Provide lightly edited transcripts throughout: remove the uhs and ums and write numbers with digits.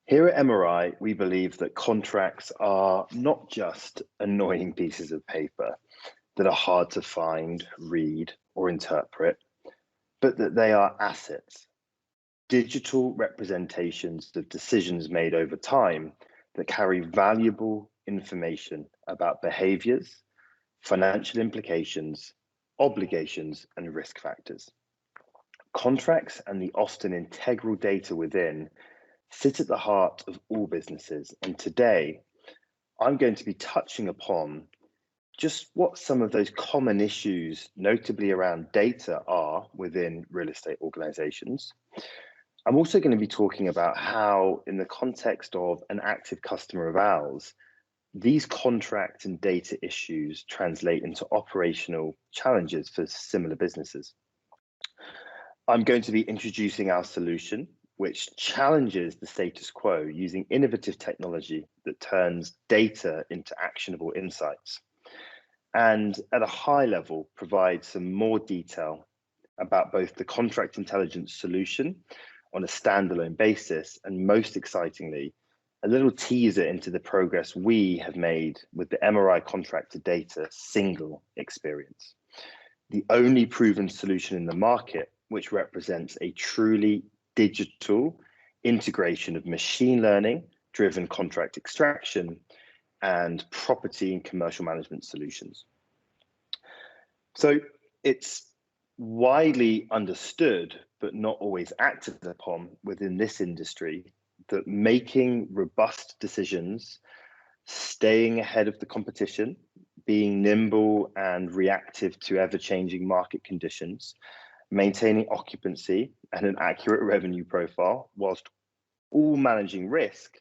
Here at MRI, we believe that contracts are not just annoying pieces of paper that are hard to find, read, or interpret, but that they are assets, digital representations of decisions made over time that carry valuable information about behaviors, financial implications, obligations, and risk factors. Contracts and the often integral data within sit at the heart of all businesses. And today, I'm going to be touching upon just what some of those common issues, notably around data, are within real estate organizations. I'm also going to be talking about how, in the context of an active customer of ours, these contract and data issues translate into operational challenges for similar businesses. I'm going to be introducing our solution, which challenges the status quo using innovative technology that turns data into actionable insights. And at a high level, provides some more detail about both the contract intelligence solution on a standalone basis, and most excitingly, a little teaser into the progress we have made with the MRI contractor data single experience, the only proven solution in the market, which represents a truly digital integration of machine learning driven contract extraction and property and commercial management solutions. So it's widely understood, but not always acted upon within this industry, that making robust decisions, staying ahead of the competition, being nimble and reactive to ever-changing market conditions, maintaining occupancy and an accurate revenue profile, whilst all managing risk,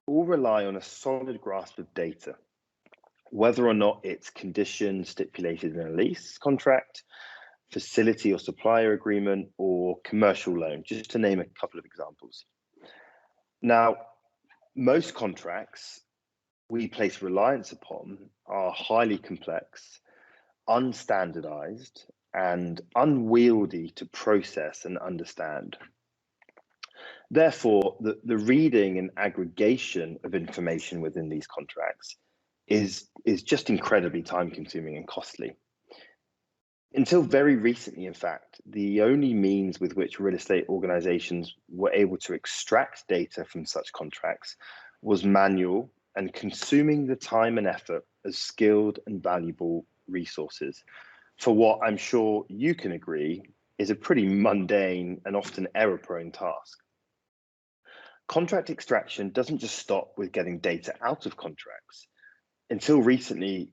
all rely on a solid grasp of data, whether or not it's conditions stipulated in a lease contract, facility or supplier agreement, or commercial loan, just to name a couple of examples. Now, most contracts we place reliance upon are highly complex, unstandardized, and unwieldy to process and understand. Therefore, the reading and aggregation of information within these contracts is just incredibly time-consuming and costly. Until very recently, in fact, the only means with which real estate organizations were able to extract data from such contracts was manual and consuming the time and effort of skilled and valuable resources for what I'm sure you can agree is a pretty mundane and often error-prone task. Contract extraction doesn't just stop with getting data out of contracts. Until recently,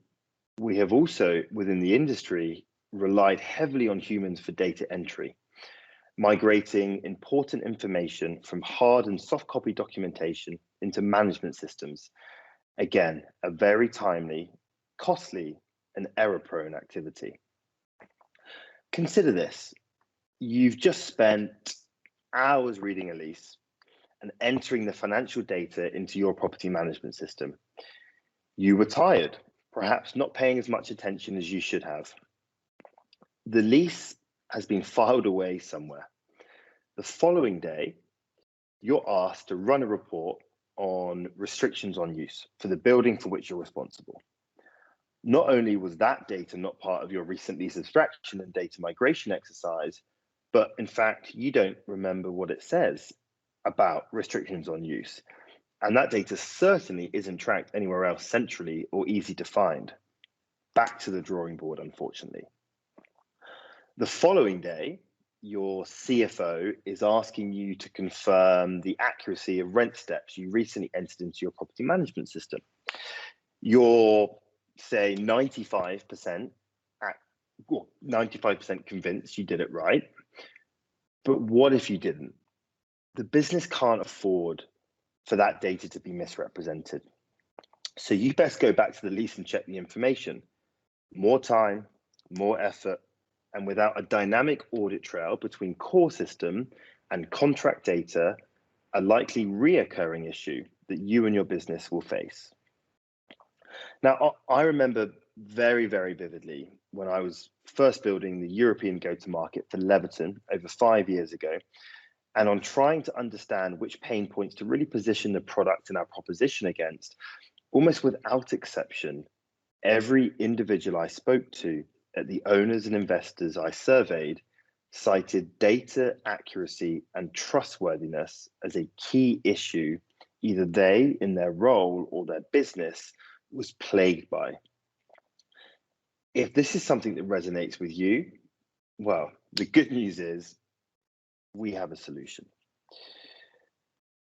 we have also, within the industry, relied heavily on humans for data entry, migrating important information from hard and soft copy documentation into management systems. Again, a very timely, costly, and error-prone activity. Consider this: you've just spent hours reading a lease and entering the financial data into your property management system. You were tired, perhaps not paying as much attention as you should have. The lease has been filed away somewhere. The following day, you're asked to run a report on restrictions on use for the building for which you're responsible. Not only was that data not part of your recent lease abstraction and data migration exercise, but in fact, you don't remember what it says about restrictions on use. And that data certainly isn't tracked anywhere else centrally or easy to find. Back to the drawing board, unfortunately. The following day, your CFO is asking you to confirm the accuracy of rent steps you recently entered into your property management system. You're, say, 95% convinced you did it right. But what if you didn't? The business can't afford for that data to be misrepresented. So you best go back to the lease and check the information. More time, more effort, and without a dynamic audit trail between core system and contract data, a likely reoccurring issue that you and your business will face. Now, I remember very, very vividly when I was first building the European go-to-market for Leverton over 5 years ago, and on trying to understand which pain points to really position the product and our proposition against. Almost without exception, every individual I spoke to at the owners and investors I surveyed cited data accuracy and trustworthiness as a key issue either they, in their role or their business, was plagued by. If this is something that resonates with you, well, the good news is we have a solution.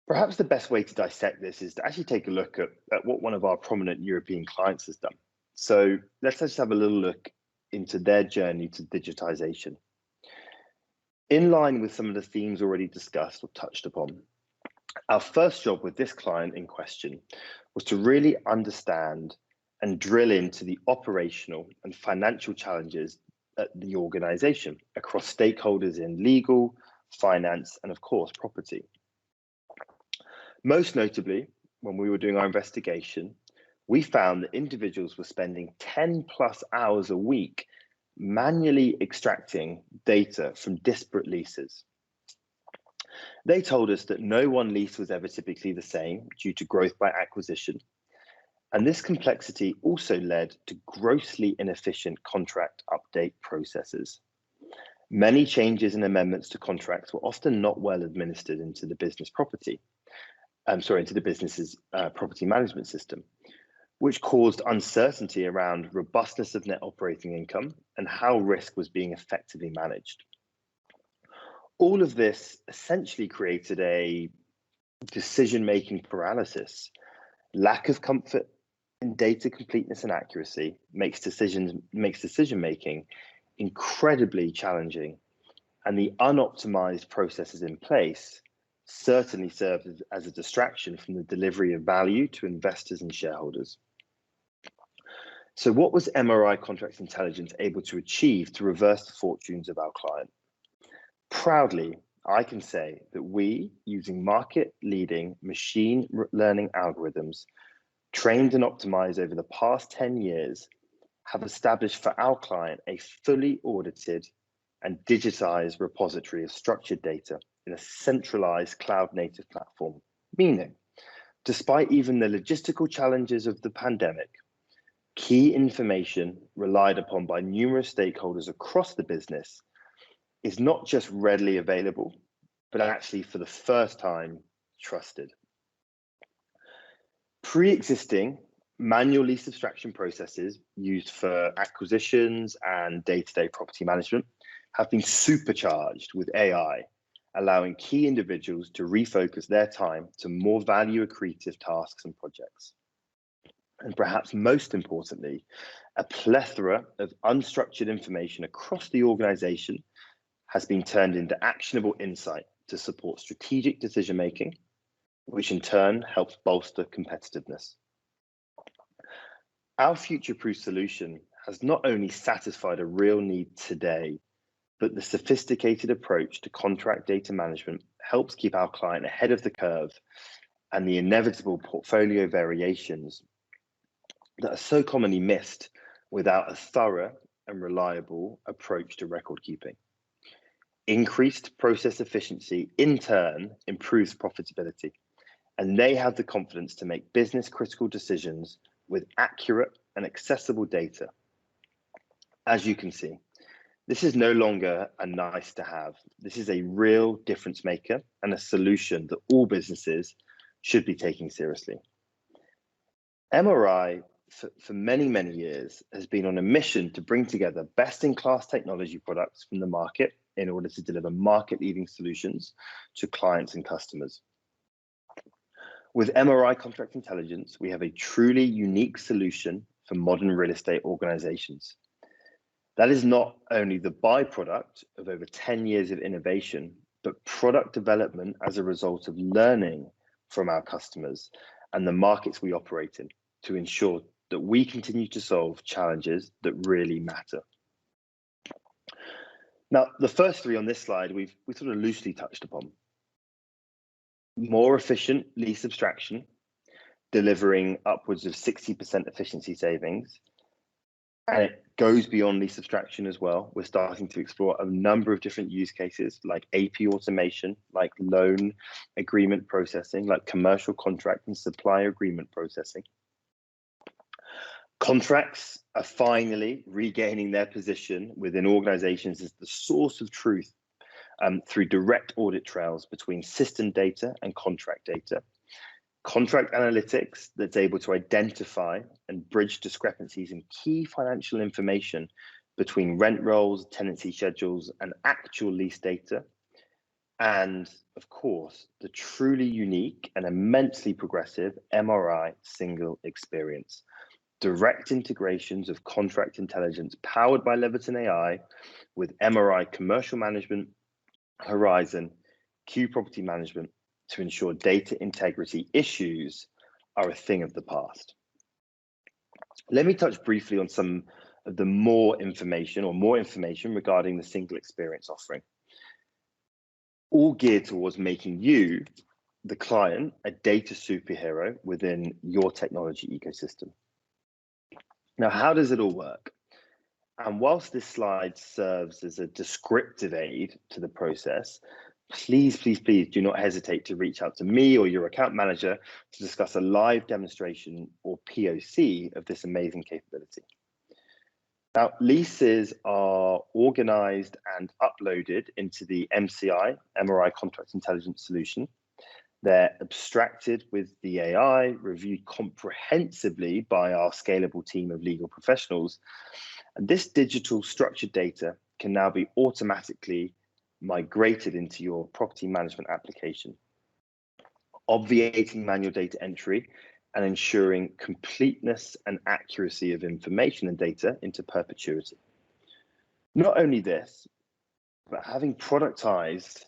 Perhaps the best way to dissect this is to actually take a look at what one of our prominent European clients has done. So let's just have a little look into their journey to digitization. In line with some of the themes already discussed or touched upon, our first job with this client in question was to really understand and drill into the operational and financial challenges at the organization across stakeholders in legal, finance, and of course, property. Most notably, when we were doing our investigation, we found that individuals were spending 10 plus hours a week manually extracting data from disparate leases. They told us that no one lease was ever typically the same due to growth by acquisition. And this complexity also led to grossly inefficient contract update processes. Many changes and amendments to contracts were often not well administered into the business's property management system, which caused uncertainty around robustness of net operating income and how risk was being effectively managed. All of this essentially created a decision-making paralysis. Lack of comfort in data completeness and accuracy makes decision-making incredibly challenging, and the unoptimized processes in place certainly serve as a distraction from the delivery of value to investors and shareholders. So what was MRI Contracts Intelligence able to achieve to reverse the fortunes of our client? Proudly, I can say that we, using market-leading machine learning algorithms, trained and optimized over the past 10 years, have established for our client a fully audited and digitized repository of structured data in a centralized cloud-native platform, meaning, despite even the logistical challenges of the pandemic, key information relied upon by numerous stakeholders across the business is not just readily available, but actually for the first time, trusted. Pre-existing manual lease abstraction processes used for acquisitions and day-to-day property management have been supercharged with AI, allowing key individuals to refocus their time to more value accretive tasks and projects. And perhaps most importantly, a plethora of unstructured information across the organization has been turned into actionable insight to support strategic decision-making, which in turn helps bolster competitiveness. Our future-proof solution has not only satisfied a real need today, but the sophisticated approach to contract data management helps keep our client ahead of the curve and the inevitable portfolio variations that are so commonly missed without a thorough and reliable approach to record keeping. Increased process efficiency in turn improves profitability, and they have the confidence to make business critical decisions with accurate and accessible data. As you can see, this is no longer a nice to have. This is a real difference maker and a solution that all businesses should be taking seriously. MRI, for many, many years, has been on a mission to bring together best-in-class technology products from the market in order to deliver market-leading solutions to clients and customers. With MRI Contract Intelligence, we have a truly unique solution for modern real estate organizations. That is not only the byproduct of over 10 years of innovation, but product development as a result of learning from our customers and the markets we operate in to ensure that we continue to solve challenges that really matter. Now, the first three on this slide, we sort of loosely touched upon. More efficient lease abstraction, delivering upwards of 60% efficiency savings, And it goes beyond lease abstraction as well. We're starting to explore a number of different use cases like AP automation, like loan agreement processing, like commercial contract and supplier agreement processing. Contracts are finally regaining their position within organizations as the source of truth through direct audit trails between system data and contract data. Contract analytics that's able to identify and bridge discrepancies in key financial information between rent rolls, tenancy schedules, and actual lease data. And of course, the truly unique and immensely progressive MRI single experience. Direct integrations of contract intelligence powered by Leviton AI with MRI commercial management, Horizon, Q property management to ensure data integrity issues are a thing of the past. Let me touch briefly on some of the more information regarding the single experience offering, all geared towards making you, the client, a data superhero within your technology ecosystem. Now, how does it all work? And whilst this slide serves as a descriptive aid to the process, please do not hesitate to reach out to me or your account manager to discuss a live demonstration or POC of this amazing capability. Now, leases are organized and uploaded into the MRI Contract Intelligence solution. They're abstracted with the AI, reviewed comprehensively by our scalable team of legal professionals. And this digital structured data can now be automatically migrated into your property management application, obviating manual data entry and ensuring completeness and accuracy of information and data into perpetuity. Not only this, but having productized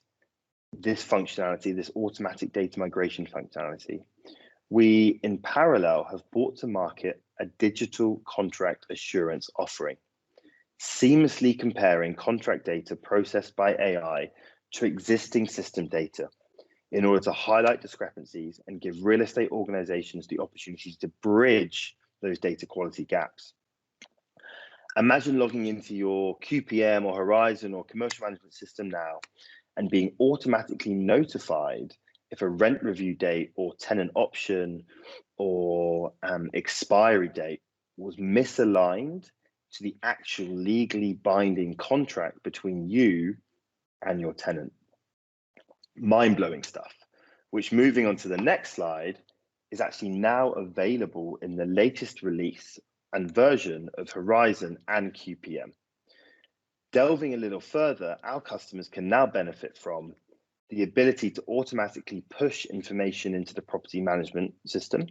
this functionality, this automatic data migration functionality, we in parallel have brought to market a digital contract assurance offering, seamlessly comparing contract data processed by AI to existing system data in order to highlight discrepancies and give real estate organizations the opportunities to bridge those data quality gaps. Imagine logging into your QPM or Horizon or commercial management system now and being automatically notified if a rent review date or tenant option or expiry date was misaligned to the actual legally binding contract between you and your tenant. Mind-blowing stuff, which, moving on to the next slide, is actually now available in the latest release and version of Horizon and QPM. Delving a little further, our customers can now benefit from the ability to automatically push information into the property management system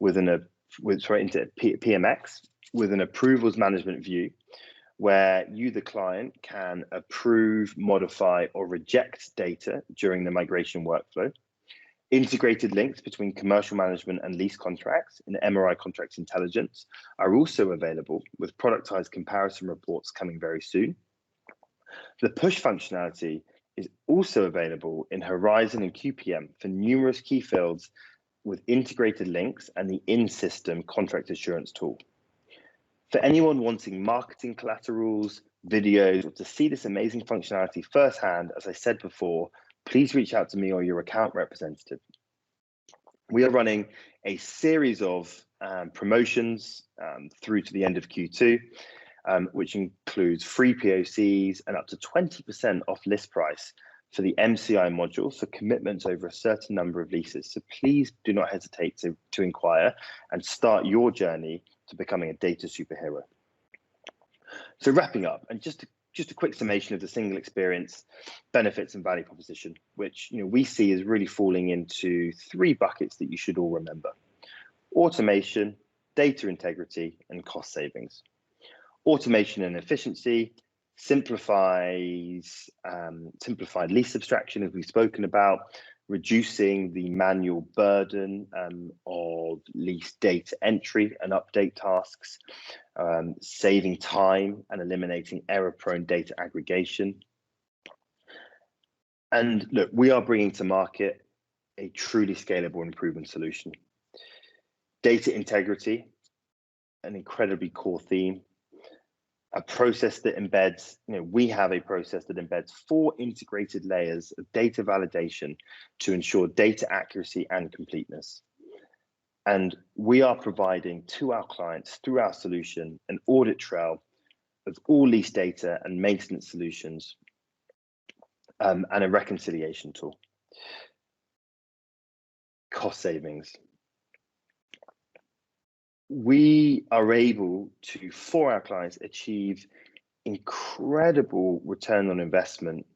into PMX with an approvals management view, where you, the client, can approve, modify, or reject data during the migration workflow. Integrated links between commercial management and lease contracts in MRI Contract Intelligence are also available, with productized comparison reports coming very soon. The push functionality is also available in Horizon and QPM for numerous key fields with integrated links and the in-system contract assurance tool. For anyone wanting marketing collaterals, videos, or to see this amazing functionality firsthand, as I said before, please reach out to me or your account representative. We are running a series of promotions through to the end of Q2, which includes free POCs and up to 20% off list price for the MCI module for commitments over a certain number of leases. So please do not hesitate to inquire and start your journey to becoming a data superhero. So wrapping up, and just a quick summation of the single experience benefits and value proposition, which we see as really falling into three buckets that you should all remember: automation, data integrity, and cost savings. Automation and efficiency simplified lease abstraction, as we've spoken about, reducing the manual burden of lease data entry and update tasks, saving time and eliminating error-prone data aggregation. And look, we are bringing to market a truly scalable and proven solution. Data integrity, an incredibly core theme. a process that embeds, we have a process that embeds 4 integrated layers of data validation to ensure data accuracy and completeness. And we are providing to our clients through our solution an audit trail of all lease data and maintenance solutions, and a reconciliation tool. Cost savings. We are able to, for our clients, achieve incredible return on investment,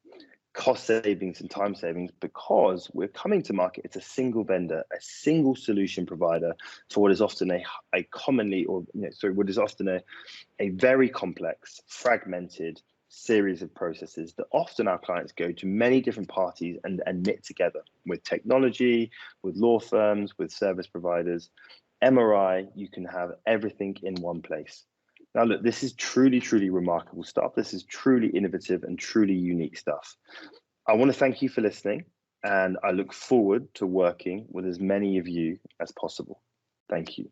cost savings and time savings, because we're coming to market as a single vendor, a single solution provider for what is often a commonly, or what is often a very complex, fragmented series of processes that often our clients go to many different parties and knit together with technology, with law firms, with service providers. MRI, you can have everything in one place. Now, look, this is truly, truly remarkable stuff. This is truly innovative and truly unique stuff. I want to thank you for listening, and I look forward to working with as many of you as possible. Thank you.